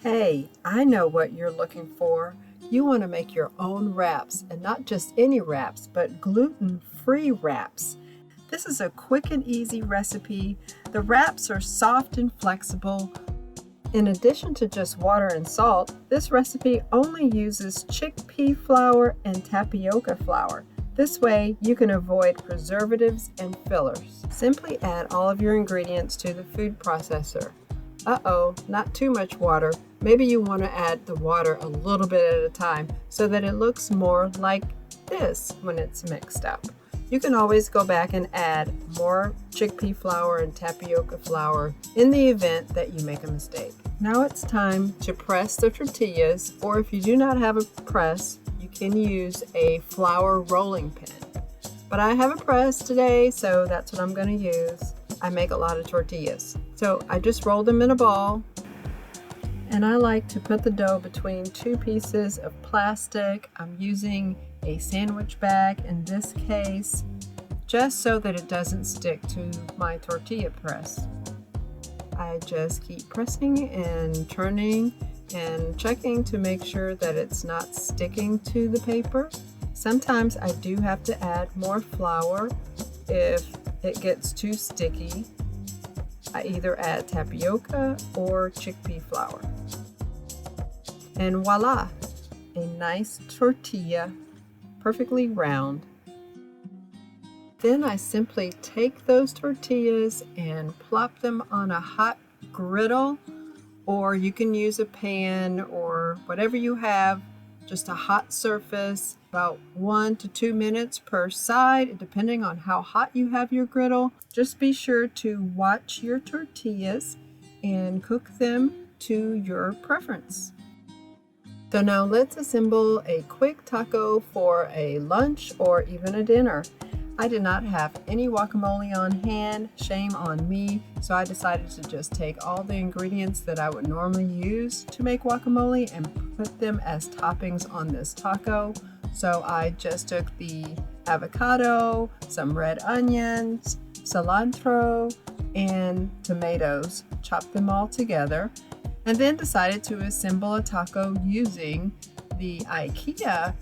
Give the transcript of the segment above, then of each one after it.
Hey, I know what you're looking for. You want to make your own wraps, and not just any wraps, but gluten-free wraps. This is a quick and easy recipe. The wraps are soft and flexible. In addition to just water and salt, this recipe only uses chickpea flour and tapioca flour. This way, you can avoid preservatives and fillers. Simply add all of your ingredients to the food processor. Not too much water. Maybe you want to add the water a little bit at a time so that it looks more like this when it's mixed up. You can always go back and add more chickpea flour and tapioca flour in the event that you make a mistake. Now it's time to press the tortillas, or if you do not have a press, you can use a flour rolling pin. But I have a press today, so that's what I'm going to use. I make a lot of tortillas. So I just roll them in a ball, and I like to put the dough between two pieces of plastic. I'm using a sandwich bag in this case, just so that it doesn't stick to my tortilla press. I just keep pressing and turning and checking to make sure that it's not sticking to the paper. Sometimes I do have to add more flour if it gets too sticky. I either add tapioca or chickpea flour. And voila, a nice tortilla, perfectly round. Then I simply take those tortillas and plop them on a hot griddle, or you can use a pan or whatever you have, just a hot surface, about 1 to 2 minutes per side, depending on how hot you have your griddle. Just be sure to watch your tortillas and cook them to your preference. So now let's assemble a quick taco for a lunch or even a dinner. I did not have any guacamole on hand, shame on me, so I decided to just take all the ingredients that I would normally use to make guacamole and put them as toppings on this taco. So I just took the avocado, some red onions, cilantro, and tomatoes, chopped them all together, and then decided to assemble a taco using the IKEA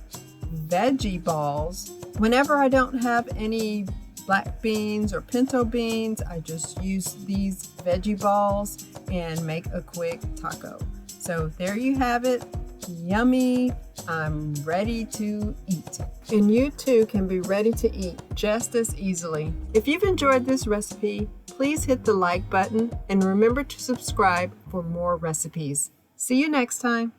veggie balls. Whenever I don't have any black beans or pinto beans, I just use these veggie balls and make a quick taco. So there you have it. Yummy. I'm ready to eat. And you too can be ready to eat just as easily. If you've enjoyed this recipe, please hit the like button and remember to subscribe for more recipes. See you next time.